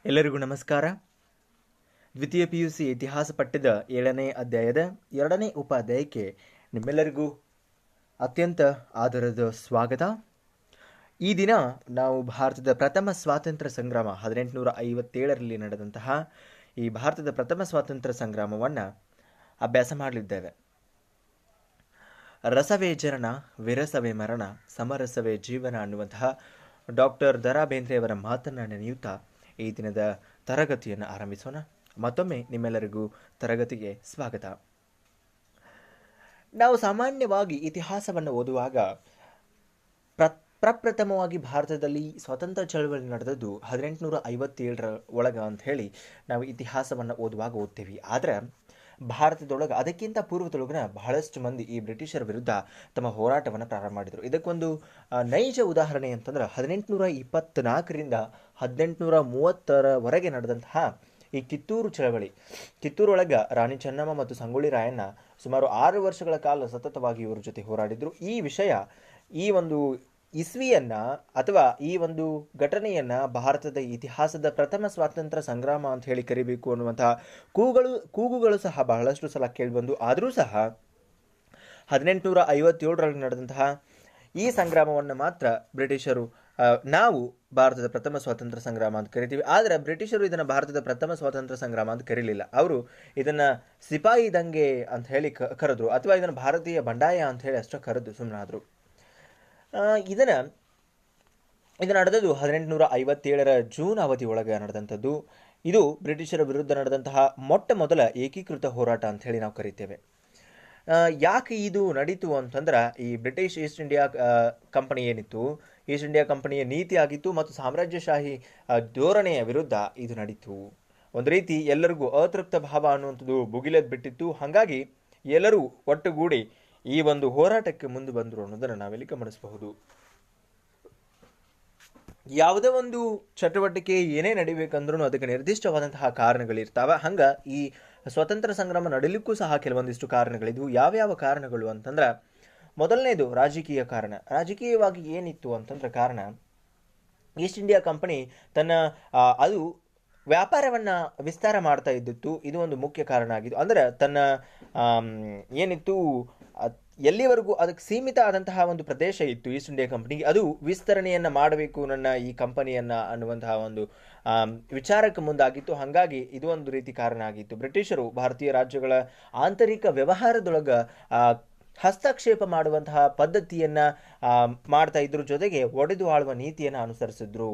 ಎಲ್ಲರಿಗೂ ನಮಸ್ಕಾರ. ದ್ವಿತೀಯ PUC ಇತಿಹಾಸ ಪಠ್ಯದ 7ನೇ ಅಧ್ಯಾಯದ 2ನೇ ಉಪಾಧ್ಯಾಯಕ್ಕೆ ನಿಮ್ಮೆಲ್ಲರಿಗೂ ಅತ್ಯಂತ ಆದರದ ಸ್ವಾಗತ. ಈ ದಿನ ನಾವು ಭಾರತದ ಪ್ರಥಮ ಸ್ವಾತಂತ್ರ್ಯ ಸಂಗ್ರಾಮ 1857ರಲ್ಲಿ ನಡೆದಂತಹ ಈ ಭಾರತದ ಪ್ರಥಮ ಸ್ವಾತಂತ್ರ್ಯ ಸಂಗ್ರಾಮವನ್ನು ಅಭ್ಯಾಸ ಮಾಡಲಿದ್ದೇವೆ. ರಸವೇ ಜನನ, ವಿರಸವೇ ಮರಣ, ಸಮರಸವೇ ಜೀವನ ಅನ್ನುವಂತಹ ಡಾಕ್ಟರ್ ದ.ರಾ ಬೇಂದ್ರೆಯವರ ಮಾತನ್ನು ನೆನೆಯುತ್ತಾ ಈ ದಿನದ ತರಗತಿಯನ್ನು ಆರಂಭಿಸೋಣ. ಮತ್ತೊಮ್ಮೆ ನಿಮ್ಮೆಲ್ಲರಿಗೂ ತರಗತಿಗೆ ಸ್ವಾಗತ. ನಾವು ಸಾಮಾನ್ಯವಾಗಿ ಇತಿಹಾಸವನ್ನು ಓದುವಾಗ ಪ್ರಪ್ರಥಮವಾಗಿ ಭಾರತದಲ್ಲಿ ಸ್ವಾತಂತ್ರ್ಯ ಚಳವಳಿ ನಡೆದದ್ದು 1857ರ ಒಳಗ ಅಂತ ಹೇಳಿ ನಾವು ಇತಿಹಾಸವನ್ನು ಓದುವಾಗ ಓದ್ತೀವಿ. ಆದರೆ ಭಾರತದೊಳಗೆ ಅದಕ್ಕಿಂತ ಪೂರ್ವದೊಳಗಿನ ಬಹಳಷ್ಟು ಮಂದಿ ಈ ಬ್ರಿಟಿಷರ ವಿರುದ್ಧ ತಮ್ಮ ಹೋರಾಟವನ್ನು ಪ್ರಾರಂಭ ಮಾಡಿದರು. ಇದಕ್ಕೊಂದು ನೈಜ ಉದಾಹರಣೆ ಅಂತಂದ್ರೆ 1824ರಿಂದ 1830ರವರೆಗೆ ನಡೆದಂತಹ ಈ ಕಿತ್ತೂರು ಚಳವಳಿ. ಕಿತ್ತೂರೊಳಗೆ ರಾಣಿ ಚೆನ್ನಮ್ಮ ಮತ್ತು ಸಂಗೊಳ್ಳಿ ರಾಯಣ್ಣ ಸುಮಾರು 6 ವರ್ಷಗಳ ಕಾಲ ಸತತವಾಗಿ ಇವರ ಜೊತೆ ಹೋರಾಡಿದ್ರು. ಈ ವಿಷಯ, ಈ ಒಂದು ಇಸ್ವಿಯನ್ನ ಅಥವಾ ಈ ಒಂದು ಘಟನೆಯನ್ನ ಭಾರತದ ಇತಿಹಾಸದ ಪ್ರಥಮ ಸ್ವಾತಂತ್ರ್ಯ ಸಂಗ್ರಾಮ ಅಂತ ಹೇಳಿ ಕರಿಬೇಕು ಅನ್ನುವಂತಹ ಕೂಗುಗಳು ಸಹ ಬಹಳಷ್ಟು ಸಲ ಕೇಳಿಬಂದು, ಆದರೂ ಸಹ 1857ರಲ್ಲಿ ನಡೆದಂತಹ ಈ ಸಂಗ್ರಾಮವನ್ನು ಮಾತ್ರ ಬ್ರಿಟಿಷರು ನಾವು ಭಾರತದ ಪ್ರಥಮ ಸ್ವಾತಂತ್ರ್ಯ ಸಂಗ್ರಾಮ ಅಂತ ಕರಿತೀವಿ. ಆದರೆ ಬ್ರಿಟಿಷರು ಇದನ್ನು ಭಾರತದ ಪ್ರಥಮ ಸ್ವಾತಂತ್ರ್ಯ ಸಂಗ್ರಾಮ ಅಂತ ಕರೀಲಿಲ್ಲ. ಅವರು ಇದನ್ನು ಸಿಪಾಯಿ ದಂಗೆ ಅಂತ ಹೇಳಿ ಕರೆದ್ರು, ಅಥವಾ ಇದನ್ನು ಭಾರತೀಯ ಬಂಡಾಯ ಅಂತ ಹೇಳಿ ಅಷ್ಟೇ ಕರೆದು ಸುಮ್ಮನಾದ್ರು. ಇದನ್ನು ನಡೆದದ್ದು 1857ರ ಜೂನ್ ಅವಧಿ ಒಳಗೆ ನಡೆದಂಥದ್ದು. ಇದು ಬ್ರಿಟಿಷರ ವಿರುದ್ಧ ನಡೆದಂತಹ ಮೊಟ್ಟ ಮೊದಲ ಏಕೀಕೃತ ಹೋರಾಟ ಅಂತ ಹೇಳಿ ನಾವು ಕರಿತೇವೆ. ಯಾಕೆ ಇದು ನಡೀತು ಅಂತಂದ್ರೆ, ಈ ಬ್ರಿಟಿಷ್ ಈಸ್ಟ್ ಇಂಡಿಯಾ ಕಂಪನಿ ಏನಿತ್ತು, ಈಸ್ಟ್ ಇಂಡಿಯಾ ಕಂಪನಿಯ ನೀತಿ ಆಗಿತ್ತು ಮತ್ತು ಸಾಮ್ರಾಜ್ಯಶಾಹಿ ಧೋರಣೆಯ ವಿರುದ್ಧ ಇದು ನಡೀತು. ಒಂದು ರೀತಿ ಎಲ್ಲರಿಗೂ ಅತೃಪ್ತ ಭಾವ ಅನ್ನುವಂಥದ್ದು ಭುಗಿಲೆದ್ದು ಬಿಟ್ಟಿತ್ತು. ಹಾಗಾಗಿ ಎಲ್ಲರೂ ಒಟ್ಟುಗೂಡಿ ಈ ಒಂದು ಹೋರಾಟಕ್ಕೆ ಮುಂದೆ ಬಂದರು ಅನ್ನೋದನ್ನು ನಾವಿಲ್ಲಿ ಗಮನಿಸಬಹುದು. ಯಾವುದೇ ಒಂದು ಚಟುವಟಿಕೆ ಏನೇ ನಡಿಬೇಕಂದ್ರೂ ಅದಕ್ಕೆ ನಿರ್ದಿಷ್ಟವಾದಂತಹ ಕಾರಣಗಳಿರ್ತಾವೆ. ಹಂಗೆ ಈ ಸ್ವಾತಂತ್ರ್ಯ ಸಂಗ್ರಾಮ ನಡೀಲಿಕ್ಕೂ ಸಹ ಕೆಲವೊಂದಿಷ್ಟು ಕಾರಣಗಳಿದ್ವು. ಯಾವ್ಯಾವ ಕಾರಣಗಳು ಅಂತಂದ್ರೆ, ಮೊದಲನೇದು ರಾಜಕೀಯ ಕಾರಣ. ರಾಜಕೀಯವಾಗಿ ಏನಿತ್ತು ಅಂತಂದ್ರೆ ಕಾರಣ, ಈಸ್ಟ್ ಇಂಡಿಯಾ ಕಂಪನಿ ತನ್ನ ಅದು ವ್ಯಾಪಾರವನ್ನು ವಿಸ್ತಾರ ಮಾಡ್ತಾ ಇದ್ದಿತ್ತು. ಇದು ಒಂದು ಮುಖ್ಯ ಕಾರಣ ಆಗಿತ್ತು. ಅಂದರೆ ತನ್ನ ಏನಿತ್ತು, ಎಲ್ಲಿವರೆಗೂ ಅದಕ್ಕೆ ಸೀಮಿತ ಆದಂತಹ ಒಂದು ಪ್ರದೇಶ ಇತ್ತು ಈಸ್ಟ್ ಇಂಡಿಯಾ ಕಂಪನಿಗೆ, ಅದು ವಿಸ್ತರಣೆಯನ್ನು ಮಾಡಬೇಕು ನನ್ನ ಈ ಕಂಪನಿಯನ್ನು ಅನ್ನುವಂತಹ ಒಂದು ವಿಚಾರಕ್ಕೆ ಮುಂದಾಗಿತ್ತು. ಹಾಗಾಗಿ ಇದು ಒಂದು ರೀತಿ ಕಾರಣ ಆಗಿತ್ತು. ಬ್ರಿಟಿಷರು ಭಾರತೀಯ ರಾಜ್ಯಗಳ ಆಂತರಿಕ ವ್ಯವಹಾರದೊಳಗೆ ಹಸ್ತಕ್ಷೇಪ ಮಾಡುವಂತಹ ಪದ್ಧತಿಯನ್ನು ಮಾಡ್ತಾ ಇದ್ರ ಜೊತೆಗೆ ಒಡೆದು ಆಳುವ ನೀತಿಯನ್ನು ಅನುಸರಿಸಿದ್ರು.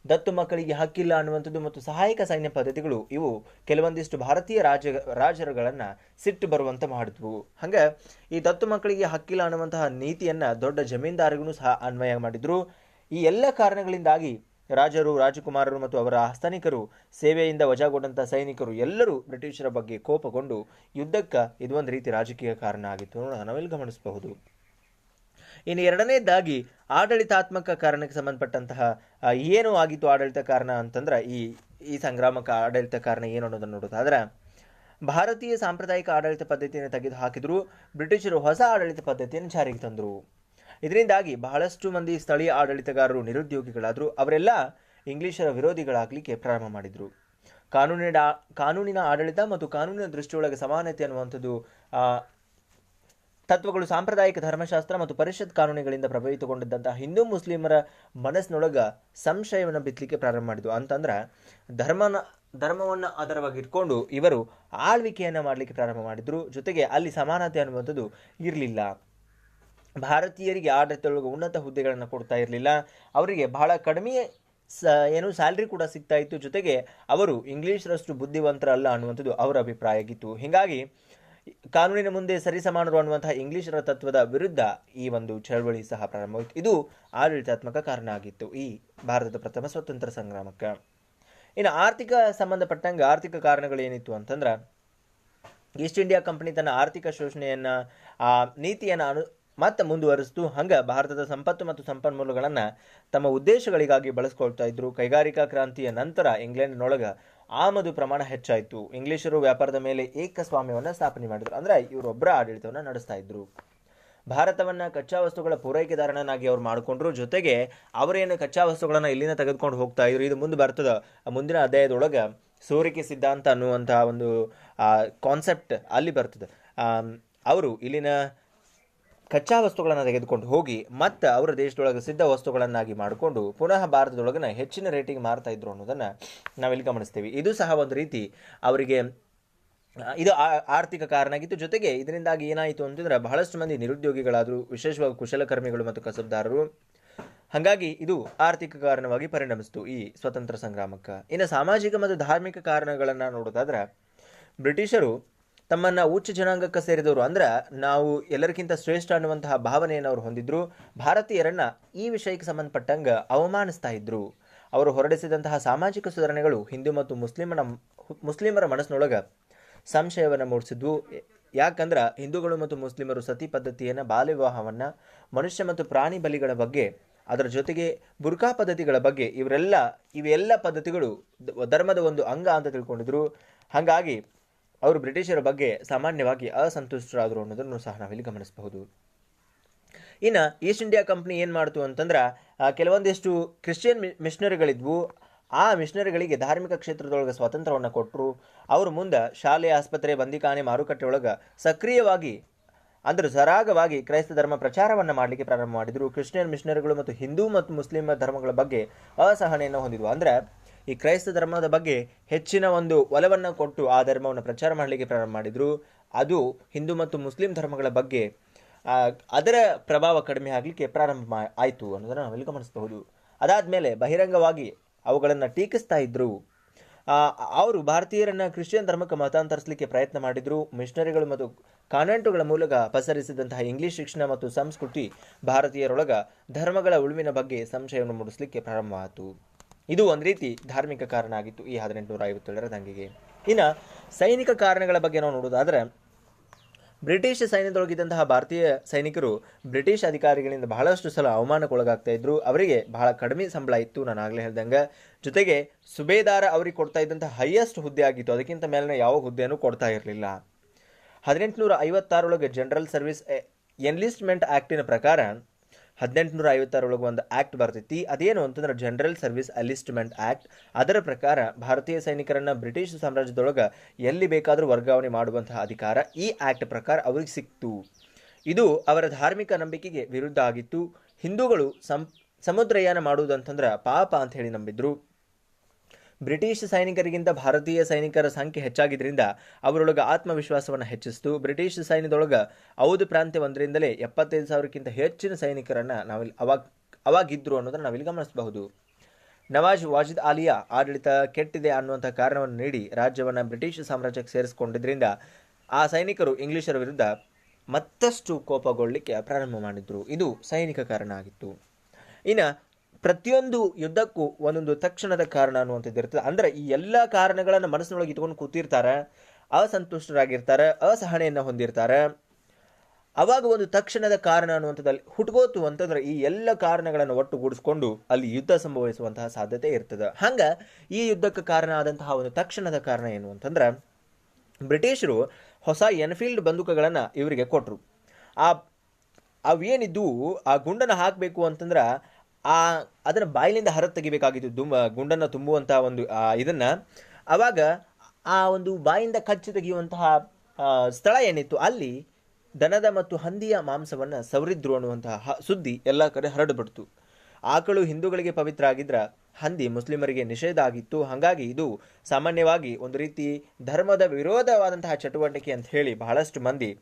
ದತ್ತು ಮಕ್ಕಳಿಗೆ ಹಕ್ಕಿಲ್ಲ ಅನ್ನುವಂಥದ್ದು ಮತ್ತು ಸಹಾಯಕ ಸೈನ್ಯ ಪದ್ಧತಿಗಳು ಇವು ಕೆಲವೊಂದಿಷ್ಟು ಭಾರತೀಯ ರಾಜರುಗಳನ್ನು ಸಿಟ್ಟು ಬರುವಂತೆ ಮಾಡಿದ್ವು. ಹಂಗೆ ಈ ದತ್ತು ಮಕ್ಕಳಿಗೆ ಹಕ್ಕಿಲ್ಲ ಅನ್ನುವಂತಹ ನೀತಿಯನ್ನು ದೊಡ್ಡ ಜಮೀನ್ದಾರಿಗೂ ಸಹ ಅನ್ವಯ ಮಾಡಿದ್ರು. ಈ ಎಲ್ಲ ಕಾರಣಗಳಿಂದಾಗಿ ರಾಜರು, ರಾಜಕುಮಾರರು ಮತ್ತು ಅವರ ಆಸ್ಥಾನಿಕರು, ಸೇವೆಯಿಂದ ವಜಾಗೊಂಡಂತಹ ಸೈನಿಕರು ಎಲ್ಲರೂ ಬ್ರಿಟಿಷರ ಬಗ್ಗೆ ಕೋಪಗೊಂಡು ಯುದ್ಧಕ್ಕೆ ಇದು ಒಂದು ರೀತಿ ರಾಜಕೀಯ ಕಾರಣ ಆಗಿತ್ತು ನಾವಿಲ್ಲಿ ಗಮನಿಸಬಹುದು. ಇನ್ನು ಎರಡನೇದಾಗಿ ಆಡಳಿತಾತ್ಮಕ ಕಾರಣಕ್ಕೆ ಸಂಬಂಧಪಟ್ಟಂತಹ ಏನು ಆಗಿತ್ತು ಆಡಳಿತ ಕಾರಣ ಅಂತಂದ್ರೆ, ಈ ಸಂಗ್ರಾಮಕ್ಕೆ ಆಡಳಿತ ಕಾರಣ ಏನು ಅನ್ನೋದನ್ನು ನೋಡೋದಾದ್ರೆ, ಭಾರತೀಯ ಸಾಂಪ್ರದಾಯಿಕ ಆಡಳಿತ ಪದ್ಧತಿಯನ್ನು ತೆಗೆದು ಹಾಕಿದ್ರು. ಬ್ರಿಟಿಷರು ಹೊಸ ಆಡಳಿತ ಪದ್ಧತಿಯನ್ನು ಜಾರಿಗೆ ತಂದರು. ಇದರಿಂದಾಗಿ ಬಹಳಷ್ಟು ಮಂದಿ ಸ್ಥಳೀಯ ಆಡಳಿತಗಾರರು ನಿರುದ್ಯೋಗಿಗಳಾದರು. ಅವರೆಲ್ಲ ಇಂಗ್ಲಿಷರ ವಿರೋಧಿಗಳಾಗಲಿಕ್ಕೆ ಪ್ರಾರಂಭ ಮಾಡಿದರು. ಕಾನೂನಿನ ಆಡಳಿತ ಮತ್ತು ಕಾನೂನಿನ ದೃಷ್ಟಿಯೊಳಗೆ ಸಮಾನತೆ ಅನ್ನುವಂಥದ್ದು ತತ್ವಗಳು ಸಾಂಪ್ರದಾಯಿಕ ಧರ್ಮಶಾಸ್ತ್ರ ಮತ್ತು ಪರಿಷತ್ ಕಾನೂನುಗಳಿಂದ ಪ್ರಭಾವಿತಗೊಂಡಿದ್ದಂತಹ ಹಿಂದೂ ಮುಸ್ಲಿಮರ ಮನಸ್ಸಿನೊಳಗೆ ಸಂಶಯವನ್ನು ಬಿತ್ತಲಿಕ್ಕೆ ಪ್ರಾರಂಭ ಮಾಡಿದ್ವು. ಅಂತಂದ್ರೆ ಧರ್ಮವನ್ನು ಆಧಾರವಾಗಿ ಇಟ್ಕೊಂಡು ಇವರು ಆಳ್ವಿಕೆಯನ್ನು ಮಾಡಲಿಕ್ಕೆ ಪ್ರಾರಂಭ ಮಾಡಿದ್ರು. ಜೊತೆಗೆ ಅಲ್ಲಿ ಸಮಾನತೆ ಅನ್ನುವಂಥದ್ದು ಇರಲಿಲ್ಲ. ಭಾರತೀಯರಿಗೆ ಆಡಳಿತದೊಳಗೆ ಉನ್ನತ ಹುದ್ದೆಗಳನ್ನು ಕೊಡ್ತಾ ಇರಲಿಲ್ಲ. ಅವರಿಗೆ ಬಹಳ ಕಡಿಮೆ ಸ್ಯಾಲ್ರಿ ಕೂಡ ಸಿಗ್ತಾ ಇತ್ತು. ಜೊತೆಗೆ ಅವರು ಇಂಗ್ಲಿಷರಷ್ಟು ಬುದ್ಧಿವಂತರಲ್ಲ ಅನ್ನುವಂಥದ್ದು ಅವರ ಅಭಿಪ್ರಾಯ ಆಗಿತ್ತು. ಹೀಗಾಗಿ ಕಾನೂನಿನ ಮುಂದೆ ಸರಿಸಮಾನರು ಅನ್ನುವಂತಹ ಇಂಗ್ಲಿಷರ ತತ್ವದ ವಿರುದ್ಧ ಈ ಒಂದು ಚಳವಳಿ ಸಹ ಪ್ರಾರಂಭವಾಯಿತು. ಇದು ಆಡಳಿತಾತ್ಮಕ ಕಾರಣ ಆಗಿತ್ತು ಈ ಭಾರತದ ಪ್ರಥಮ ಸ್ವಾತಂತ್ರ್ಯ ಸಂಗ್ರಾಮಕ್ಕೆ. ಇನ್ನು ಆರ್ಥಿಕ ಸಂಬಂಧಪಟ್ಟಂಗೆ ಆರ್ಥಿಕ ಕಾರಣಗಳು ಏನಿತ್ತು ಅಂತಂದ್ರೆ, ಈಸ್ಟ್ ಇಂಡಿಯಾ ಕಂಪನಿ ತನ್ನ ಆರ್ಥಿಕ ಶೋಷಣೆಯನ್ನ ನೀತಿಯನ್ನು ಮತ್ತೆ ಮುಂದುವರಿಸಿತು. ಹಂಗೆ ಭಾರತದ ಸಂಪತ್ತು ಮತ್ತು ಸಂಪನ್ಮೂಲಗಳನ್ನು ತಮ್ಮ ಉದ್ದೇಶಗಳಿಗಾಗಿ ಬಳಸ್ಕೊಳ್ತಾ ಇದ್ರು. ಕೈಗಾರಿಕಾ ಕ್ರಾಂತಿಯ ನಂತರ ಇಂಗ್ಲೆಂಡ್ನೊಳಗೆ ಆಮದು ಪ್ರಮಾಣ ಹೆಚ್ಚಾಯಿತು. ಇಂಗ್ಲಿಷರು ವ್ಯಾಪಾರದ ಮೇಲೆ ಏಕಸ್ವಾಮ್ಯವನ್ನು ಸ್ಥಾಪನೆ ಮಾಡಿದ್ರು. ಅಂದರೆ ಇವರೊಬ್ಬರ ಆಡಳಿತವನ್ನು ನಡೆಸ್ತಾ ಇದ್ರು. ಭಾರತವನ್ನ ಕಚ್ಚಾ ವಸ್ತುಗಳ ಪೂರೈಕೆದಾರನಾಗಿ ಅವ್ರು ಮಾಡಿಕೊಂಡ್ರು. ಜೊತೆಗೆ ಅವರೇನು ಕಚ್ಚಾ ವಸ್ತುಗಳನ್ನ ಇಲ್ಲಿಂದ ತೆಗೆದುಕೊಂಡು ಹೋಗ್ತಾ ಇದ್ರು, ಇದು ಮುಂದೆ ಬರ್ತದ ಮುಂದಿನ ಅಧ್ಯಾಯದೊಳಗೆ ಸೋರಿಕೆ ಸಿದ್ಧಾಂತ ಅನ್ನುವಂತಹ ಒಂದು ಕಾನ್ಸೆಪ್ಟ್ ಅಲ್ಲಿ ಬರ್ತದೆ. ಅವರು ಇಲ್ಲಿನ ಕಚ್ಚಾ ವಸ್ತುಗಳನ್ನು ತೆಗೆದುಕೊಂಡು ಹೋಗಿ ಮತ್ತೆ ಅವರ ದೇಶದೊಳಗೆ ಸಿದ್ಧ ವಸ್ತುಗಳನ್ನಾಗಿ ಮಾಡಿಕೊಂಡು ಪುನಃ ಭಾರತದೊಳಗನ ಹೆಚ್ಚಿನ ರೇಟಿಗೆ ಮಾರ್ತಾ ಇದ್ರು ಅನ್ನೋದನ್ನು ನಾವಿಲ್ಲಿ ಗಮನಿಸ್ತೀವಿ. ಇದು ಸಹ ಒಂದು ರೀತಿ ಅವರಿಗೆ ಇದು ಆರ್ಥಿಕ ಕಾರಣ ಆಗಿತ್ತು. ಜೊತೆಗೆ ಇದರಿಂದಾಗಿ ಏನಾಯಿತು ಅಂತಂದ್ರೆ ಬಹಳಷ್ಟು ಮಂದಿ ನಿರುದ್ಯೋಗಿಗಳಾದರು, ವಿಶೇಷವಾಗಿ ಕುಶಲಕರ್ಮಿಗಳು ಮತ್ತು ಕಸಬ್ದಾರರು. ಹಾಗಾಗಿ ಇದು ಆರ್ಥಿಕ ಕಾರಣವಾಗಿ ಪರಿಣಮಿಸಿತು ಈ ಸ್ವತಂತ್ರ ಸಂಗ್ರಾಮಕ್ಕೆ. ಇನ್ನು ಸಾಮಾಜಿಕ ಮತ್ತು ಧಾರ್ಮಿಕ ಕಾರಣಗಳನ್ನು ನೋಡೋದಾದ್ರೆ, ಬ್ರಿಟಿಷರು ತಮ್ಮನ್ನ ಉಚ್ಚ ಜನಾಂಗಕ್ಕೆ ಸೇರಿದವರು, ಅಂದ್ರೆ ನಾವು ಎಲ್ಲರಿಗಿಂತ ಶ್ರೇಷ್ಠ ಅನ್ನುವಂತಹ ಭಾವನೆಯನ್ನು ಅವರು ಹೊಂದಿದ್ರು. ಭಾರತೀಯರನ್ನ ಈ ವಿಷಯಕ್ಕೆ ಸಂಬಂಧಪಟ್ಟಂಗೆ ಅವಮಾನಿಸ್ತಾ ಇದ್ರು. ಅವರು ಹೊರಡಿಸಿದಂತಹ ಸಾಮಾಜಿಕ ಸುಧಾರಣೆಗಳು ಹಿಂದೂ ಮತ್ತು ಮುಸ್ಲಿಮರ ಮನಸ್ಸಿನೊಳಗೆ ಸಂಶಯವನ್ನು ಮೂಡಿಸಿದ್ವು. ಯಾಕಂದ್ರೆ ಹಿಂದೂಗಳು ಮತ್ತು ಮುಸ್ಲಿಮರು ಸತಿ ಪದ್ಧತಿಯನ್ನು, ಬಾಲ್ಯ ವಿವಾಹವನ್ನು, ಮನುಷ್ಯ ಮತ್ತು ಪ್ರಾಣಿ ಬಲಿಗಳ ಬಗ್ಗೆ, ಅದರ ಜೊತೆಗೆ ಬುರ್ಕಾ ಪದ್ಧತಿಗಳ ಬಗ್ಗೆ ಇವೆಲ್ಲ ಪದ್ಧತಿಗಳು ಧರ್ಮದ ಒಂದು ಅಂಗ ಅಂತ ತಿಳ್ಕೊಂಡಿದ್ರು. ಹಾಗಾಗಿ ಅವರು ಬ್ರಿಟಿಷರ ಬಗ್ಗೆ ಸಾಮಾನ್ಯವಾಗಿ ಅಸಂತುಷ್ಟರಾದರು ಅನ್ನೋದನ್ನು ಸಹ ನಾವಿಲ್ಲಿ ಗಮನಿಸಬಹುದು. ಇನ್ನು ಈಸ್ಟ್ ಇಂಡಿಯಾ ಕಂಪ್ನಿ ಏನು ಮಾಡ್ತು ಅಂತಂದ್ರೆ, ಕೆಲವೊಂದಿಷ್ಟು ಕ್ರಿಶ್ಚಿಯನ್ ಮಿಷನರಿಗಳಿದ್ವು. ಆ ಮಿಷನರಿಗಳಿಗೆ ಧಾರ್ಮಿಕ ಕ್ಷೇತ್ರದೊಳಗೆ ಸ್ವಾತಂತ್ರ್ಯವನ್ನು ಕೊಟ್ಟರು. ಅವರು ಮುಂದೆ ಶಾಲೆ, ಆಸ್ಪತ್ರೆ, ಬಂದಿಖಾನೆ, ಮಾರುಕಟ್ಟೆ ಒಳಗೆ ಸಕ್ರಿಯವಾಗಿ ಅಂದ್ರೆ ಸರಾಗವಾಗಿ ಕ್ರೈಸ್ತ ಧರ್ಮ ಪ್ರಚಾರವನ್ನು ಮಾಡಲಿಕ್ಕೆ ಪ್ರಾರಂಭ ಮಾಡಿದರು. ಕ್ರಿಶ್ಚಿಯನ್ ಮಿಷನರಿಗಳು ಮತ್ತು ಹಿಂದೂ ಮತ್ತು ಮುಸ್ಲಿಂ ಧರ್ಮಗಳ ಬಗ್ಗೆ ಅಸಹನೆಯನ್ನು ಹೊಂದಿದ್ವು. ಅಂದ್ರೆ ಈ ಕ್ರೈಸ್ತ ಧರ್ಮದ ಬಗ್ಗೆ ಹೆಚ್ಚಿನ ಒಂದು ಒಲವನ್ನು ಕೊಟ್ಟು ಆ ಧರ್ಮವನ್ನು ಪ್ರಚಾರ ಮಾಡಲಿಕ್ಕೆ ಪ್ರಾರಂಭ ಮಾಡಿದರು. ಅದು ಹಿಂದೂ ಮತ್ತು ಮುಸ್ಲಿಂ ಧರ್ಮಗಳ ಬಗ್ಗೆ ಅದರ ಪ್ರಭಾವ ಕಡಿಮೆ ಆಗಲಿಕ್ಕೆ ಪ್ರಾರಂಭ ಆಯಿತು ಅನ್ನೋದನ್ನು ನಾವಿಲ್ಲಿ ಗಮನಿಸಬಹುದು. ಅದಾದಮೇಲೆ ಬಹಿರಂಗವಾಗಿ ಅವುಗಳನ್ನು ಟೀಕಿಸ್ತಾ ಇದ್ರು. ಅವರು ಭಾರತೀಯರನ್ನ ಕ್ರಿಶ್ಚಿಯನ್ ಧರ್ಮಕ್ಕೆ ಮತಾಂತರಿಸಲಿಕ್ಕೆ ಪ್ರಯತ್ನ ಮಾಡಿದ್ರು. ಮಿಷನರಿಗಳು ಮತ್ತು ಕಾನ್ವೆಂಟುಗಳ ಮೂಲಕ ಪಸರಿಸಿದಂತಹ ಇಂಗ್ಲಿಷ್ ಶಿಕ್ಷಣ ಮತ್ತು ಸಂಸ್ಕೃತಿ ಭಾರತೀಯರೊಳಗ ಧರ್ಮಗಳ ಉಳಿವಿನ ಬಗ್ಗೆ ಸಂಶಯವನ್ನು ಮೂಡಿಸಲಿಕ್ಕೆ ಪ್ರಾರಂಭವಾಯಿತು. ಇದು ಒಂದು ರೀತಿ ಧಾರ್ಮಿಕ ಕಾರಣ ಆಗಿತ್ತು ಈ 1857ರ ದಂಗೆಗೆ. ಇನ್ನು ಸೈನಿಕ ಕಾರಣಗಳ ಬಗ್ಗೆ ನಾವು ನೋಡೋದಾದ್ರೆ, ಬ್ರಿಟಿಷ್ ಸೈನ್ಯದೊಳಗಿದ್ದಂತಹ ಭಾರತೀಯ ಸೈನಿಕರು ಬ್ರಿಟಿಷ್ ಅಧಿಕಾರಿಗಳಿಂದ ಬಹಳಷ್ಟು ಸಲ ಅವಮಾನಕ್ಕೊಳಗಾಗ್ತಾ ಇದ್ರು. ಅವರಿಗೆ ಬಹಳ ಕಡಿಮೆ ಸಂಬಳ ಇತ್ತು, ನಾನು ಆಗಲೇ ಹೇಳ್ದಂಗೆ. ಜೊತೆಗೆ ಸುಬೇದಾರ ಅವರಿಗೆ ಕೊಡ್ತಾ ಇದ್ದಂತಹ ಹೈಯೆಸ್ಟ್ ಹುದ್ದೆ ಆಗಿತ್ತು, ಅದಕ್ಕಿಂತ ಮೇಲಿನ ಯಾವ ಹುದ್ದೆಯನ್ನು ಕೊಡ್ತಾ ಇರಲಿಲ್ಲ. 1856 ಜನರಲ್ ಸರ್ವಿಸ್ ಎನ್ಲಿಸ್ಟ್ಮೆಂಟ್ ಆಕ್ಟಿನ ಪ್ರಕಾರ 1856 ಒಂದು ಆಕ್ಟ್ ಬರ್ತೈತಿ. ಅದೇನು ಅಂತಂದ್ರೆ ಜನರಲ್ ಸರ್ವಿಸ್ ಅಲಿಸ್ಟ್ಮೆಂಟ್ ಆಕ್ಟ್. ಅದರ ಪ್ರಕಾರ ಭಾರತೀಯ ಸೈನಿಕರನ್ನ ಬ್ರಿಟಿಷ್ ಸಾಮ್ರಾಜ್ಯದೊಳಗೆ ಎಲ್ಲಿ ಬೇಕಾದರೂ ವರ್ಗಾವಣೆ ಮಾಡುವಂತಹ ಅಧಿಕಾರ ಈ ಆಕ್ಟ್ ಪ್ರಕಾರ ಅವರಿಗೆ ಸಿಕ್ತು. ಇದು ಅವರ ಧಾರ್ಮಿಕ ನಂಬಿಕೆಗೆ ವಿರುದ್ಧ ಆಗಿತ್ತು. ಹಿಂದೂಗಳು ಸಮುದ್ರಯಾನ ಮಾಡುವುದಂತಂದ್ರೆ ಪಾಪ ಅಂತ ಹೇಳಿ ನಂಬಿದ್ರು. ಬ್ರಿಟಿಷ್ ಸೈನಿಕರಿಗಿಂತ ಭಾರತೀಯ ಸೈನಿಕರ ಸಂಖ್ಯೆ ಹೆಚ್ಚಾಗಿದ್ದರಿಂದ ಅವರೊಳಗೆ ಆತ್ಮವಿಶ್ವಾಸವನ್ನು ಹೆಚ್ಚಿಸಿತು. ಬ್ರಿಟಿಷ್ ಸೈನ್ಯದೊಳಗೆ ಔದ್ ಪ್ರಾಂತ್ಯ ಒಂದರಿಂದಲೇ 75,000ಕ್ಕಿಂತ ಹೆಚ್ಚಿನ ಸೈನಿಕರನ್ನ ನಾವಿಲ್ಲಿ ಅವಾಗಿದ್ರು ಅನ್ನೋದನ್ನು ನಾವಿಲ್ಲಿ ಗಮನಿಸಬಹುದು. ನವಾಜ್ ವಾಜಿದ್ ಆಲಿಯ ಆಡಳಿತ ಕೆಟ್ಟಿದೆ ಅನ್ನುವಂಥ ಕಾರಣವನ್ನು ನೀಡಿ ರಾಜ್ಯವನ್ನು ಬ್ರಿಟಿಷ್ ಸಾಮ್ರಾಜ್ಯಕ್ಕೆ ಸೇರಿಸಿಕೊಂಡಿದ್ದರಿಂದ ಆ ಸೈನಿಕರು ಇಂಗ್ಲಿಷರ ವಿರುದ್ಧ ಮತ್ತಷ್ಟು ಕೋಪಗೊಳ್ಳಲಿಕ್ಕೆ ಪ್ರಾರಂಭ ಮಾಡಿದ್ರು. ಇದು ಸೈನಿಕ ಕಾರಣ ಆಗಿತ್ತು. ಇನ್ನು ಪ್ರತಿಯೊಂದು ಯುದ್ಧಕ್ಕೂ ಒಂದೊಂದು ತಕ್ಷಣದ ಕಾರಣ ಅನ್ನುವಂಥದ್ದು ಇರ್ತದೆ. ಅಂದ್ರೆ ಈ ಎಲ್ಲ ಕಾರಣಗಳನ್ನು ಮನಸ್ಸಿನೊಳಗೆ ಇಟ್ಕೊಂಡು ಕೂತಿರ್ತಾರೆ, ಅಸಂತುಷ್ಟರಾಗಿರ್ತಾರೆ, ಅಸಹನೆಯನ್ನು ಹೊಂದಿರ್ತಾರೆ. ಅವಾಗ ಒಂದು ತಕ್ಷಣದ ಕಾರಣ ಅನ್ನುವಂಥದ್ದಲ್ಲಿ ಹುಟ್ಕೋತು ಅಂತಂದ್ರೆ ಈ ಎಲ್ಲ ಕಾರಣಗಳನ್ನು ಒಟ್ಟುಗೂಡಿಸ್ಕೊಂಡು ಅಲ್ಲಿ ಯುದ್ಧ ಸಂಭವಿಸುವಂತಹ ಸಾಧ್ಯತೆ ಇರ್ತದೆ. ಹಂಗ ಈ ಯುದ್ಧಕ್ಕೆ ಕಾರಣ ಆದಂತಹ ಒಂದು ತಕ್ಷಣದ ಕಾರಣ ಏನು ಅಂತಂದ್ರೆ, ಬ್ರಿಟಿಷರು ಹೊಸ ಎನ್ಫೀಲ್ಡ್ ಬಂದೂಕಗಳನ್ನು ಇವರಿಗೆ ಕೊಟ್ಟರು. ಅವೇನಿದ್ದು ಆ ಗುಂಡನ್ನು ಹಾಕಬೇಕು ಅಂತಂದ್ರೆ ಅದನ್ನ ಬಾಯಿಲಿಂದ ಹೊರ ತೆಗಿಬೇಕಾಗಿತ್ತು, ಗುಂಡನ್ನು ತುಂಬುವಂತಹ ಒಂದು ಇದನ್ನ. ಅವಾಗ ಆ ಒಂದು ಬಾಯಿಂದ ಕಚ್ಚಿ ತೆಗೆಯುವಂತಹ ಸ್ಥಳ ಏನಿತ್ತು ಅಲ್ಲಿ ದನದ ಮತ್ತು ಹಂದಿಯ ಮಾಂಸವನ್ನು ಸವರಿದ್ರು ಅನ್ನುವಂತಹ ಸುದ್ದಿ ಎಲ್ಲ ಕಡೆ ಹರಡುಬಿಡ್ತು. ಆಕಳು ಹಿಂದೂಗಳಿಗೆ ಪವಿತ್ರ ಆಗಿದ್ರ ಹಂದಿ ಮುಸ್ಲಿಮರಿಗೆ ನಿಷೇಧ ಆಗಿತ್ತು. ಹಾಗಾಗಿ ಇದು ಸಾಮಾನ್ಯವಾಗಿ ಒಂದು ರೀತಿ ಧರ್ಮದ ವಿರೋಧವಾದಂತಹ ಚಟುವಟಿಕೆ ಅಂತ ಹೇಳಿ ಬಹಳಷ್ಟು ಮಂದಿ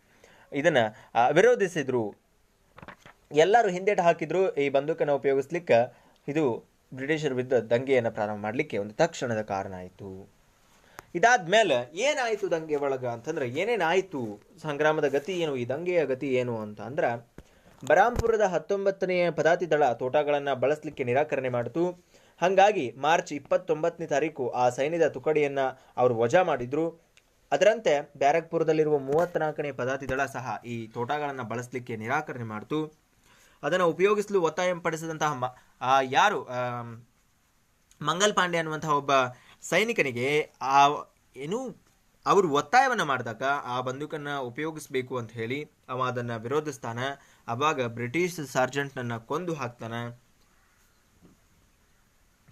ಇದನ್ನ ವಿರೋಧಿಸಿದ್ರು. ಎಲ್ಲರೂ ಹಿಂದೇಟು ಹಾಕಿದ್ರು ಈ ಬಂದೂಕನ್ನು ಉಪಯೋಗಿಸ್ಲಿಕ್ಕೆ. ಇದು ಬ್ರಿಟಿಷರ ವಿರುದ್ಧ ದಂಗೆಯನ್ನು ಪ್ರಾರಂಭ ಮಾಡಲಿಕ್ಕೆ ಒಂದು ತಕ್ಷಣದ ಕಾರಣ ಆಯಿತು. ಇದಾದ್ಮೇಲೆ ಏನಾಯಿತು ದಂಗೆ ಒಳಗ ಅಂತಂದ್ರೆ, ಏನೇನಾಯಿತು, ಸಂಗ್ರಾಮದ ಗತಿ ಏನು, ಈ ದಂಗೆಯ ಗತಿ ಏನು ಅಂತ ಅಂದ್ರೆ, ಬರಾಂಪುರದ 19ನೇ ಪದಾತಿ ದಳ ತೋಟಗಳನ್ನು ಬಳಸಲಿಕ್ಕೆ ನಿರಾಕರಣೆ ಮಾಡಿತು. ಹಾಗಾಗಿ ಮಾರ್ಚ್ 29ನೇ ತಾರೀಕು ಆ ಸೈನ್ಯದ ತುಕಡಿಯನ್ನ ಅವರು ವಜಾ ಮಾಡಿದ್ರು. ಅದರಂತೆ ಬ್ಯಾರಕ್ಪುರದಲ್ಲಿರುವ 34ನೇ ಪದಾತಿ ದಳ ಸಹ ಈ ತೋಟಗಳನ್ನು ಬಳಸಲಿಕ್ಕೆ ನಿರಾಕರಣೆ ಮಾಡಿತು. ಅದನ್ನು ಉಪಯೋಗಿಸಲು ಒತ್ತಾಯ ಪಡಿಸಿದಂತಹ ಯಾರು ಮಂಗಲ್ ಪಾಂಡೆ ಅನ್ನುವಂತಹ ಒಬ್ಬ ಸೈನಿಕನಿಗೆ ಅವರು ಒತ್ತಾಯವನ್ನು ಮಾಡಿದಾಗ ಆ ಬಂದೂಕನ್ನು ಉಪಯೋಗಿಸಬೇಕು ಅಂತ ಹೇಳಿ ಅವ ಅದನ್ನು ವಿರೋಧಿಸ್ತಾನೆ. ಅವಾಗ ಬ್ರಿಟಿಷ್ ಸಾರ್ಜೆಂಟ್ನನ್ನ ಕೊಂದು ಹಾಕ್ತಾನೆ.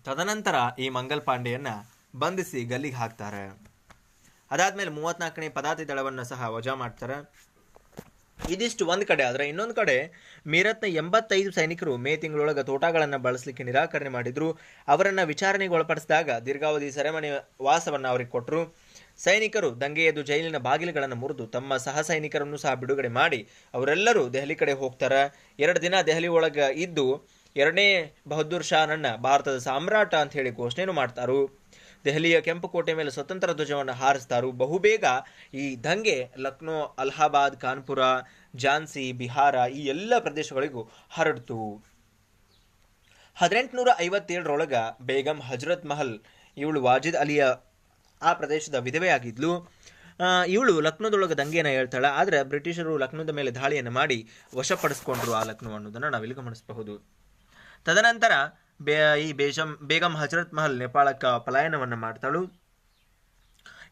ತದನಂತರ ಈ ಮಂಗಲ್ ಪಾಂಡೆಯನ್ನ ಬಂಧಿಸಿ ಗಲ್ಲಿಗೆ ಹಾಕ್ತಾರೆ. ಅದಾದ್ಮೇಲೆ 34ನೇ ಪದಾತಿ ದಳವನ್ನು ಸಹ ವಜಾ ಮಾಡ್ತಾರೆ. ಇದಿಷ್ಟು ಒಂದ್ ಕಡೆ ಆದ್ರೆ, ಇನ್ನೊಂದು ಕಡೆ ಮೀರತ್ನ 85 ಸೈನಿಕರು ಮೇ ತಿಂಗಳೊಳಗೆ ತೋಟಾಗಳನ್ನು ಬಳಸಲಿಕ್ಕೆ ನಿರಾಕರಣೆ ಮಾಡಿದ್ರು. ಅವರನ್ನ ವಿಚಾರಣೆಗೆ ಒಳಪಡಿಸಿದಾಗ ದೀರ್ಘಾವಧಿ ಸೆರೆಮನೆ ವಾಸವನ್ನ ಅವರಿಗೆ ಕೊಟ್ಟರು. ಸೈನಿಕರು ದಂಗೆ ಎದ್ದು ಜೈಲಿನ ಬಾಗಿಲುಗಳನ್ನು ಮುರಿದು ತಮ್ಮ ಸಹ ಸೈನಿಕರನ್ನು ಸಹ ಬಿಡುಗಡೆ ಮಾಡಿ ಅವರೆಲ್ಲರೂ ದೆಹಲಿ ಕಡೆ ಹೋಗ್ತಾರೆ. 2 ದಿನ ದೆಹಲಿ ಒಳಗ ಇದ್ದು 2ನೇ ಬಹದ್ದೂರ್ ಶಾನನ್ನ ಭಾರತದ ಸಾಮ್ರಾಟ ಅಂತ ಹೇಳಿ ಘೋಷಣೆಯನ್ನು ಮಾಡ್ತಾರು. ದೆಹಲಿಯ ಕೆಂಪು ಕೋಟೆ ಮೇಲೆ ಸ್ವತಂತ್ರ ಧ್ವಜವನ್ನು ಹಾರಿಸ್ತಾರು. ಬಹುಬೇಗ ಈ ದಂಗೆ ಲಕ್ನೋ, ಅಲಹಾಬಾದ್, ಕಾನ್ಪುರ, ಝಾನ್ಸಿ, ಬಿಹಾರ ಈ ಎಲ್ಲ ಪ್ರದೇಶಗಳಿಗೂ ಹರಡ್ತು. 1857ರೊಳಗ ಬೇಗಂ ಹಜರತ್ ಮಹಲ್, ಇವಳು ವಾಜಿದ್ ಅಲಿಯ ಆ ಪ್ರದೇಶದ ವಿಧವೆಯಾಗಿದ್ಲು. ಇವಳು ಲಕ್ನೋದೊಳಗೆ ದಂಗೆಯನ್ನು ಹೇಳ್ತಾಳೆ. ಆದರೆ ಬ್ರಿಟಿಷರು ಲಕ್ನೋದ ಮೇಲೆ ದಾಳಿಯನ್ನು ಮಾಡಿ ವಶಪಡಿಸ್ಕೊಂಡ್ರು ಆ ಲಕ್ನೋ ಅನ್ನೋದನ್ನು ನಾವಿಲ್ಲಿ ಗಮನಿಸಬಹುದು. ತದನಂತರ ಈ ಬೇಗಂ ಹಜರತ್ ಮಹಲ್ ನೇಪಾಳಕ್ಕೆ ಪಲಾಯನವನ್ನು ಮಾಡ್ತಾಳು.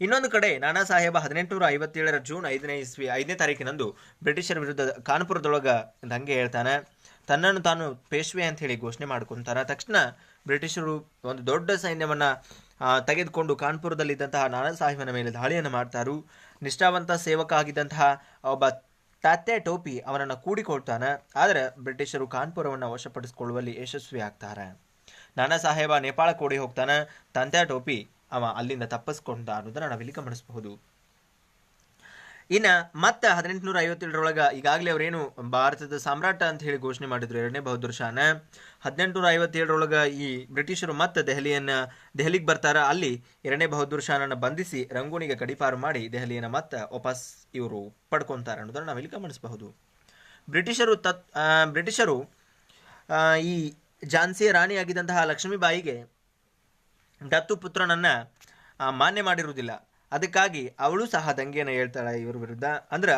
ಇನ್ನೊಂದು ಕಡೆ ನಾನಾ ಸಾಹೇಬ 1857 ಜೂನ್ 5ನೇ ತಾರೀಕಿನಂದು ಬ್ರಿಟಿಷರ ವಿರುದ್ಧ ಕಾನ್ಪುರದೊಳಗ ದಂಗೆ ಹೇಳ್ತಾನೆ. ತನ್ನನ್ನು ತಾನು ಪೇಶ್ವೆ ಅಂತ ಹೇಳಿ ಘೋಷಣೆ ಮಾಡ್ಕೊಂತಾನೆ. ತಕ್ಷಣ ಬ್ರಿಟಿಷರು ಒಂದು ದೊಡ್ಡ ಸೈನ್ಯವನ್ನ ತೆಗೆದುಕೊಂಡು ಕಾನ್ಪುರದಲ್ಲಿದ್ದಂತಹ ನಾನಾ ಸಾಹೇಬನ ಮೇಲೆ ದಾಳಿಯನ್ನು ಮಾಡ್ತಾರು. ನಿಷ್ಠಾವಂತ ಸೇವಕ ಆಗಿದ್ದಂತಹ ಒಬ್ಬ ತಾತ್ಯಾ ಟೋಪಿ ಅವನನ್ನು ಕೂಡಿಕೊಳ್ತಾನೆ. ಆದರೆ ಬ್ರಿಟಿಷರು ಕಾನ್ಪುರವನ್ನು ವಶಪಡಿಸಿಕೊಳ್ಳುವಲ್ಲಿ ಯಶಸ್ವಿ ಆಗ್ತಾರೆ. ನಾನಾ ಸಾಹೇಬ ನೇಪಾಳಕ್ಕೆ ಓಡಿ ಹೋಗ್ತಾನೆ. ತಾತ್ಯಾ ಟೋಪಿ ಅವ ಅಲ್ಲಿಂದ ತಪ್ಪಿಸ್ಕೊಂಡ ಅನ್ನೋದನ್ನ ನಾವಿಲ್ಲಿ ಗಮನಿಸಬಹುದು. ಇನ್ನು ಮತ್ತೆ 1857ರೊಳಗ ಈಗಾಗಲೇ ಅವರೇನು ಭಾರತದ ಸಾಮ್ರಾಟ ಅಂತ ಹೇಳಿ ಘೋಷಣೆ ಮಾಡಿದ್ರು 2ನೇ ಬಹದ್ದೂರ್ ಶಾನ. 1857ರೊಳಗ ಈ ಬ್ರಿಟಿಷರು ಮತ್ತೆ ದೆಹಲಿಗೆ ಬರ್ತಾರ. ಅಲ್ಲಿ 2ನೇ ಬಹದ್ದೂರ್ ಶಾನನ್ನು ಬಂಧಿಸಿ ರಂಗೂನಿಗೆ ಗಡೀಪಾರು ಮಾಡಿ ದೆಹಲಿಯನ್ನು ಮತ್ತೆ ವಾಪಸ್ ಇವರು ಪಡ್ಕೊಂತಾರೆ ಅನ್ನೋದನ್ನು ನಾವಿಲ್ಲಿ ಗಮನಿಸಬಹುದು. ಬ್ರಿಟಿಷರು ಈ ಝಾನ್ಸಿಯ ರಾಣಿಯಾಗಿದ್ದಂತಹ ಲಕ್ಷ್ಮೀಬಾಯಿಗೆ ದತ್ತು ಪುತ್ರನನ್ನ ಮಾನ್ಯ ಮಾಡಿರುವುದಿಲ್ಲ. ಅದಕ್ಕಾಗಿ ಅವಳು ಸಹ ದಂಗೆಯನ್ನು ಹೇಳ್ತಾಳೆ ಇವರ ವಿರುದ್ಧ. ಅಂದ್ರೆ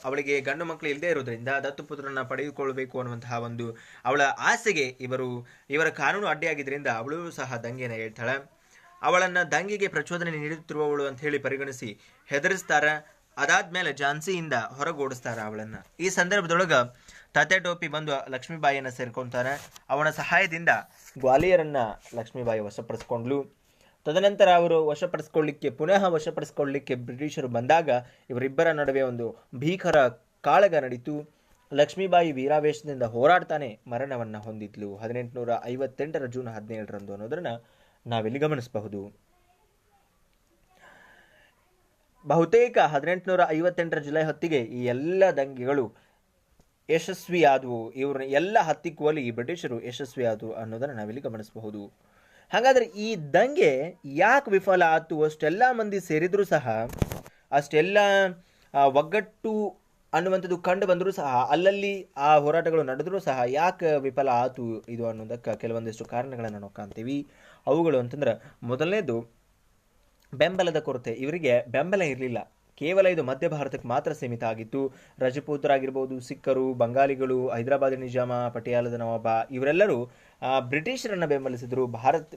ಅವಳಿಗೆ ಗಂಡು ಮಕ್ಕಳು ಇಲ್ಲದೆ ಇರೋದ್ರಿಂದ ದತ್ತುಪುತ್ರನ ಪಡೆದುಕೊಳ್ಳಬೇಕು ಅನ್ನುವಂತಹ ಒಂದು ಅವಳ ಆಸೆಗೆ ಇವರ ಕಾನೂನು ಅಡ್ಡಿಯಾಗಿದ್ದರಿಂದ ಅವಳು ಸಹ ದಂಗೆಯನ್ನು ಹೇಳ್ತಾಳೆ. ಅವಳನ್ನ ದಂಗೆಗೆ ಪ್ರಚೋದನೆ ನೀಡುತ್ತಿರುವವಳು ಅಂತ ಹೇಳಿ ಪರಿಗಣಿಸಿ ಹೆದರಿಸ್ತಾರ. ಅದಾದ್ಮೇಲೆ ಝಾನ್ಸಿಯಿಂದ ಹೊರಗೋಡಿಸ್ತಾರ ಅವಳನ್ನ. ಈ ಸಂದರ್ಭದೊಳಗ ತಾತ್ಯಾ ಟೋಪಿ ಬಂದು ಲಕ್ಷ್ಮೀಬಾಯಿಯನ್ನ ಸೇರ್ಕೊಂತಾರೆ. ಅವನ ಸಹಾಯದಿಂದ ಗ್ವಾಲಿಯರನ್ನ ಲಕ್ಷ್ಮೀಬಾಯಿ ವಶಪಡಿಸ್ಕೊಂಡ್ಲು. ತದನಂತರ ಅವರು ಪುನಃ ವಶಪಡಿಸಿಕೊಳ್ಳಲಿಕ್ಕೆ ಬ್ರಿಟಿಷರು ಬಂದಾಗ ಇವರಿಬ್ಬರ ನಡುವೆ ಒಂದು ಭೀಕರ ಕಾಳಗ ನಡೀತು. ಲಕ್ಷ್ಮೀಬಾಯಿ ವೀರಾವೇಶದಿಂದ ಹೋರಾಡ್ತಾನೆ ಮರಣವನ್ನ ಹೊಂದಿದ್ಲು 1858 ಜೂನ್ 17 ಅನ್ನೋದನ್ನ ನಾವಿಲ್ಲಿ ಗಮನಿಸಬಹುದು. ಬಹುತೇಕ 1858 ಜುಲೈ ಹೊತ್ತಿಗೆ ಈ ಎಲ್ಲ ದಂಗೆಗಳು ಯಶಸ್ವಿಯಾದವು. ಇವ್ರನ್ನ ಎಲ್ಲ ಹತ್ತಿಕ್ಕುವಲ್ಲಿ ಈ ಬ್ರಿಟಿಷರು ಯಶಸ್ವಿಯಾದವು ಅನ್ನೋದನ್ನ ನಾವಿಲ್ಲಿ ಗಮನಿಸಬಹುದು. ಹಾಗಾದ್ರೆ ಈ ದಂಗೆ ಯಾಕೆ ವಿಫಲ ಆಯ್ತು? ಅಷ್ಟೆಲ್ಲ ಮಂದಿ ಸೇರಿದ್ರು ಸಹ, ಅಷ್ಟೆಲ್ಲ ಒಗ್ಗಟ್ಟು ಅನ್ನುವಂಥದ್ದು ಕಂಡು ಬಂದರೂ ಸಹ, ಅಲ್ಲಲ್ಲಿ ಆ ಹೋರಾಟಗಳು ನಡೆದರೂ ಸಹ ಯಾಕೆ ವಿಫಲ ಆಯ್ತು ಇದು ಅನ್ನೋದಕ್ಕೆ ಕೆಲವೊಂದಿಷ್ಟು ಕಾರಣಗಳನ್ನು ನಾವು ಕಾಣ್ತೀವಿ. ಅವುಗಳು ಅಂತಂದ್ರೆ, ಮೊದಲನೇದು ಬೆಂಬಲದ ಕೊರತೆ. ಇವರಿಗೆ ಬೆಂಬಲ ಇರಲಿಲ್ಲ. ಕೇವಲ ಇದು ಮಧ್ಯ ಭಾರತಕ್ಕೆ ಮಾತ್ರ ಸೀಮಿತ ಆಗಿತ್ತು. ರಜಪೂತರಾಗಿರ್ಬೋದು, ಸಿಖ್ಖರು, ಬಂಗಾಲಿಗಳು, ಹೈದರಾಬಾದ್ ನಿಜಾಮ, ಪಟಿಯಾಲದ ನವಾಬ ಇವರೆಲ್ಲರೂ ಬ್ರಿಟಿಷರನ್ನ ಬೆಂಬಲಿಸಿದ್ರು.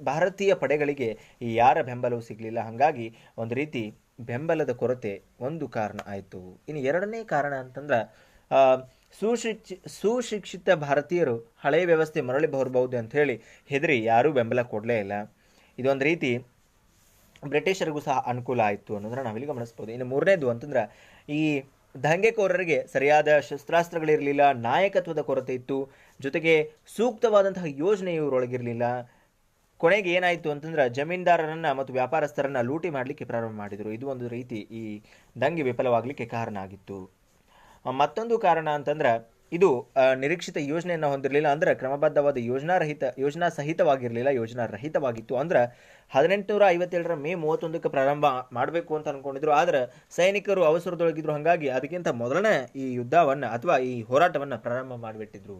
ಭಾರತೀಯ ಪಡೆಗಳಿಗೆ ಯಾರ ಬೆಂಬಲವೂ ಸಿಗಲಿಲ್ಲ. ಹಾಗಾಗಿ ಒಂದು ರೀತಿ ಬೆಂಬಲದ ಕೊರತೆ ಒಂದು ಕಾರಣ ಆಯಿತು. ಇನ್ನು ಎರಡನೇ ಕಾರಣ ಅಂತಂದ್ರೆ, ಸುಶಿಕ್ಷಿತ ಭಾರತೀಯರು ಹಳೆಯ ವ್ಯವಸ್ಥೆ ಮರಳಿ ಬರಬಹುದು ಅಂತ ಹೇಳಿ ಹೆದರಿ ಯಾರೂ ಬೆಂಬಲ ಕೊಡಲೇ ಇಲ್ಲ. ಇದೊಂದು ರೀತಿ ಬ್ರಿಟಿಷರಿಗೂ ಸಹ ಅನುಕೂಲ ಆಯಿತು ಅನ್ನೋದನ್ನ ನಾವಿಲ್ಲಿ ಗಮನಿಸ್ಬೋದು. ಇನ್ನು ಮೂರನೇದು ಅಂತಂದ್ರೆ, ಈ ದಂಗೆಕೋರರಿಗೆ ಸರಿಯಾದ ಶಸ್ತ್ರಾಸ್ತ್ರಗಳಿರಲಿಲ್ಲ, ನಾಯಕತ್ವದ ಕೊರತೆ ಇತ್ತು, ಜೊತೆಗೆ ಸೂಕ್ತವಾದಂತಹ ಯೋಜನೆ ಇವರೊಳಗಿರಲಿಲ್ಲ. ಕೊನೆಗೆ ಏನಾಯಿತು ಅಂತಂದ್ರೆ, ಜಮೀನ್ದಾರರನ್ನ ಮತ್ತು ವ್ಯಾಪಾರಸ್ಥರನ್ನ ಲೂಟಿ ಮಾಡಲಿಕ್ಕೆ ಪ್ರಾರಂಭ ಮಾಡಿದರು. ಇದು ಒಂದು ರೀತಿ ಈ ದಂಗೆ ವಿಫಲವಾಗಲಿಕ್ಕೆ ಕಾರಣ ಆಗಿತ್ತು. ಮತ್ತೊಂದು ಕಾರಣ ಅಂತಂದ್ರೆ, ಇದು ನಿರೀಕ್ಷಿತ ಯೋಜನೆಯನ್ನು ಹೊಂದಿರಲಿಲ್ಲ. ಅಂದ್ರೆ ಕ್ರಮಬದ್ಧವಾದ ಯೋಜನಾ ಸಹಿತವಾಗಿರಲಿಲ್ಲ, ಯೋಜನಾ ರಹಿತವಾಗಿತ್ತು. ಅಂದ್ರೆ 1857 ಮೇ 31 ಪ್ರಾರಂಭ ಮಾಡಬೇಕು ಅಂತ ಅನ್ಕೊಂಡಿದ್ರು. ಆದ್ರೆ ಸೈನಿಕರು ಅವಸರದೊಳಗಿದ್ರು. ಹಾಗಾಗಿ ಅದಕ್ಕಿಂತ ಮೊದಲನೇ ಈ ಯುದ್ಧವನ್ನ ಅಥವಾ ಈ ಹೋರಾಟವನ್ನ ಪ್ರಾರಂಭ ಮಾಡಿಬಿಟ್ಟಿದ್ರು.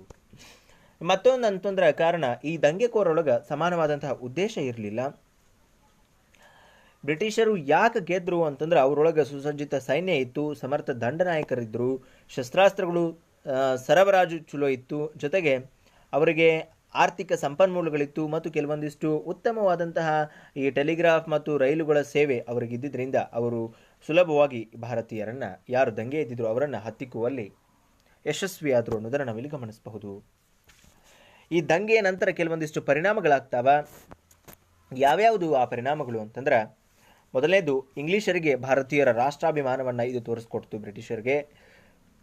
ಮತ್ತೊಂದು ಅಂತಂದ್ರೆ ಕಾರಣ, ಈ ದಂಗೆಕೋರೊಳಗ ಸಮಾನವಾದಂತಹ ಉದ್ದೇಶ ಇರಲಿಲ್ಲ. ಬ್ರಿಟಿಷರು ಯಾಕೆ ಗೆದ್ರು ಅಂತಂದ್ರೆ, ಅವರೊಳಗೆ ಸುಸಜ್ಜಿತ ಸೈನ್ಯ ಇತ್ತು, ಸಮರ್ಥ ದಂಡನಾಯಕರಿದ್ರು, ಶಸ್ತ್ರಾಸ್ತ್ರಗಳು ಸರಬರಾಜು ಚಲೋ ಇತ್ತು, ಜೊತೆಗೆ ಅವರಿಗೆ ಆರ್ಥಿಕ ಸಂಪನ್ಮೂಲಗಳಿತ್ತು ಮತ್ತು ಕೆಲವೊಂದಿಷ್ಟು ಉತ್ತಮವಾದಂತಹ ಈ ಟೆಲಿಗ್ರಾಫ್ ಮತ್ತು ರೈಲುಗಳ ಸೇವೆ ಅವರಿಗೆ ಇದ್ದಿದ್ದರಿಂದ ಅವರು ಸುಲಭವಾಗಿ ಭಾರತೀಯರನ್ನ, ಯಾರು ದಂಗೆ ಎದ್ದಿದ್ರು ಅವರನ್ನು ಹತ್ತಿಕ್ಕುವಲ್ಲಿ ಯಶಸ್ವಿಯಾದರು ಅನ್ನೋದನ್ನು ನಾವಿಲ್ಲಿ ಗಮನಿಸಬಹುದು. ಈ ದಂಗೆಯ ನಂತರ ಕೆಲವೊಂದಿಷ್ಟು ಪರಿಣಾಮಗಳಾಗ್ತಾವ. ಯಾವ್ಯಾವುದು ಆ ಪರಿಣಾಮಗಳು ಅಂತಂದ್ರೆ, ಮೊದಲನೇದು ಇಂಗ್ಲಿಷರಿಗೆ ಭಾರತೀಯರ ರಾಷ್ಟ್ರಾಭಿಮಾನವನ್ನು ಇದು ತೋರಿಸ್ಕೊಡ್ತು ಬ್ರಿಟಿಷರಿಗೆ.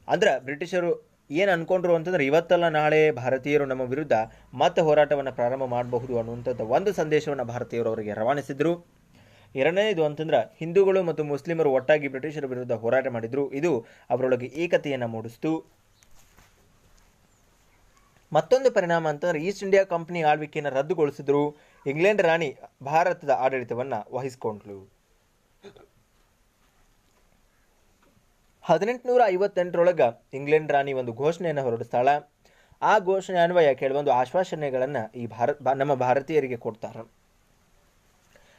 ಅಂದ್ರೆ ಬ್ರಿಟಿಷರು ಏನು ಅನ್ಕೊಂಡ್ರು ಅಂತಂದ್ರೆ, ಇವತ್ತಲ್ಲ ನಾಳೆ ಭಾರತೀಯರು ನಮ್ಮ ವಿರುದ್ಧ ಮತ್ತೆ ಹೋರಾಟವನ್ನು ಪ್ರಾರಂಭ ಮಾಡಬಹುದು ಅನ್ನುವಂಥದ್ದು ಒಂದು ಸಂದೇಶವನ್ನು ಭಾರತೀಯರು ಅವರಿಗೆ ರವಾನಿಸಿದ್ರು. ಎರಡನೇದು ಅಂತಂದ್ರೆ, ಹಿಂದೂಗಳು ಮತ್ತು ಮುಸ್ಲಿಮರು ಒಟ್ಟಾಗಿ ಬ್ರಿಟಿಷರ ವಿರುದ್ಧ ಹೋರಾಟ ಮಾಡಿದ್ರು. ಇದು ಅವರೊಳಗೆ ಏಕತೆಯನ್ನು ಮೂಡಿಸ್ತು. ಮತ್ತೊಂದು ಪರಿಣಾಮ ಅಂತಂದ್ರೆ, ಈಸ್ಟ್ ಇಂಡಿಯಾ ಕಂಪನಿ ಆಳ್ವಿಕೆಯನ್ನು ರದ್ದುಗೊಳಿಸಿದ್ರು. ಇಂಗ್ಲೆಂಡ್ ರಾಣಿ ಭಾರತದ ಆಡಳಿತವನ್ನು ವಹಿಸಿಕೊಂಡ್ಳು. 1858 ಇಂಗ್ಲೆಂಡ್ ರಾಣಿ ಒಂದು ಘೋಷಣೆಯನ್ನು ಹೊರಡಿಸ್ತಾಳ. ಆ ಘೋಷಣೆ ಅನ್ವಯ ಕೆಲವೊಂದು ಆಶ್ವಾಸನೆಗಳನ್ನು ನಮ್ಮ ಭಾರತೀಯರಿಗೆ ಕೊಡ್ತಾರೆ.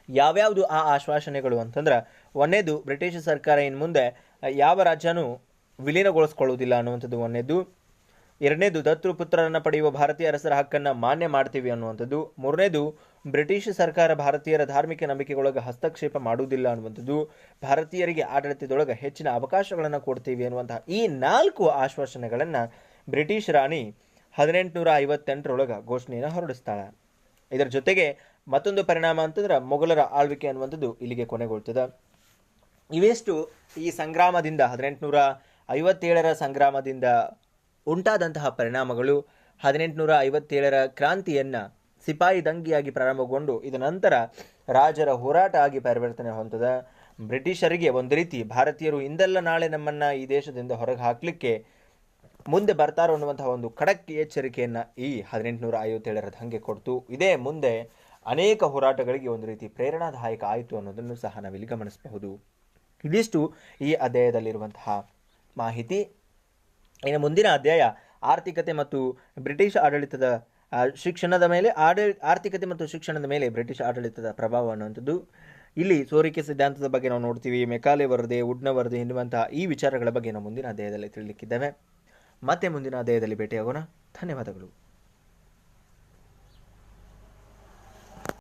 ಯಾವ್ಯಾವುದು ಆ ಆಶ್ವಾಸನೆಗಳು ಅಂತಂದ್ರೆ, ಒಂದೇದು, ಬ್ರಿಟಿಷ್ ಸರ್ಕಾರ ಇನ್ನು ಮುಂದೆ ಯಾವ ರಾಜ್ಯನೂ ವಿಲೀನಗೊಳಿಸ್ಕೊಳ್ಳುವುದಿಲ್ಲ ಅನ್ನುವಂಥದ್ದು ಒಂದೇದು. ಎರಡನೇದು, ದತ್ತು ಪುತ್ರರನ್ನು ಪಡೆಯುವ ಭಾರತೀಯ ಅರಸರ ಹಕ್ಕನ್ನು ಮಾನ್ಯ ಮಾಡ್ತೀವಿ ಅನ್ನುವಂಥದ್ದು. ಮೂರನೇದು, ಬ್ರಿಟಿಷ್ ಸರ್ಕಾರ ಭಾರತೀಯರ ಧಾರ್ಮಿಕ ನಂಬಿಕೆಗಳೊಳಗೆ ಹಸ್ತಕ್ಷೇಪ ಮಾಡುವುದಿಲ್ಲ ಅನ್ನುವಂಥದ್ದು. ಭಾರತೀಯರಿಗೆ ಆಡಳಿತದೊಳಗೆ ಹೆಚ್ಚಿನ ಅವಕಾಶಗಳನ್ನು ಕೊಡ್ತೀವಿ ಅನ್ನುವಂತಹ ಈ 4 ಆಶ್ವಾಸನೆಗಳನ್ನು ಬ್ರಿಟಿಷ್ ರಾಣಿ 1858 ಘೋಷಣೆಯನ್ನು ಹೊರಡಿಸ್ತಾಳೆ. ಇದರ ಜೊತೆಗೆ ಮತ್ತೊಂದು ಪರಿಣಾಮ ಅಂತಂದ್ರೆ, ಮೊಘಲರ ಆಳ್ವಿಕೆ ಅನ್ನುವಂಥದ್ದು ಇಲ್ಲಿಗೆ ಕೊನೆಗೊಳ್ತದೆ. ಇವೆಷ್ಟು ಈ ಸಂಗ್ರಾಮದಿಂದ, 1857 ಸಂಗ್ರಾಮದಿಂದ ಉಂಟಾದಂತಹ ಪರಿಣಾಮಗಳು. 1857 ಕ್ರಾಂತಿಯನ್ನು ಸಿಪಾಯಿ ದಂಗೆಯಾಗಿ ಪ್ರಾರಂಭಗೊಂಡು ಇದ ನಂತರ ರಾಜರ ಹೋರಾಟ ಆಗಿ ಪರಿವರ್ತನೆ ಹೊಂದದ. ಬ್ರಿಟಿಷರಿಗೆ ಒಂದು ರೀತಿ ಭಾರತೀಯರು ಇಂದೆಲ್ಲ ನಾಳೆ ನಮ್ಮನ್ನು ಈ ದೇಶದಿಂದ ಹೊರಗೆ ಹಾಕಲಿಕ್ಕೆ ಮುಂದೆ ಬರ್ತಾರೋ ಅನ್ನುವಂತಹ ಒಂದು ಖಡಕ್ ಎಚ್ಚರಿಕೆಯನ್ನು ಈ 1857 ದಂಗೆ ಕೊಡ್ತು. ಇದೇ ಮುಂದೆ ಅನೇಕ ಹೋರಾಟಗಳಿಗೆ ಒಂದು ರೀತಿ ಪ್ರೇರಣಾದಾಯಕ ಆಯಿತು ಅನ್ನೋದನ್ನು ಸಹ ನಾವಿಲ್ಲಿ ಗಮನಿಸಬಹುದು. ಇದಿಷ್ಟು ಈ ಅಧ್ಯಾಯದಲ್ಲಿರುವಂತಹ ಮಾಹಿತಿ. ಇನ್ನು ಮುಂದಿನ ಅಧ್ಯಾಯ ಆರ್ಥಿಕತೆ ಮತ್ತು ಬ್ರಿಟಿಷ್ ಆಡಳಿತದ ಶಿಕ್ಷಣದ ಮೇಲೆ ಆರ್ಥಿಕತೆ ಮತ್ತು ಶಿಕ್ಷಣದ ಮೇಲೆ ಬ್ರಿಟಿಷ್ ಆಡಳಿತದ ಪ್ರಭಾವ ಅನ್ನುವಂಥದ್ದು. ಇಲ್ಲಿ ಸೋರಿಕೆ ಸಿದ್ಧಾಂತದ ಬಗ್ಗೆ ನಾವು ನೋಡ್ತೀವಿ. ಮೆಕಾಲೆ ವರದಿ, ವುಡ್ನ ವರದಿ ಎನ್ನುವಂತಹ ಈ ವಿಚಾರಗಳ ಬಗ್ಗೆ ನಾವು ಮುಂದಿನ ಅಧ್ಯಾಯದಲ್ಲಿ ತಿಳಿಲಿಕ್ಕಿದ್ದೇವೆ. ಮತ್ತೆ ಮುಂದಿನ ಅಧ್ಯಾಯದಲ್ಲಿ ಭೇಟಿಯಾಗೋಣ. ಧನ್ಯವಾದಗಳು.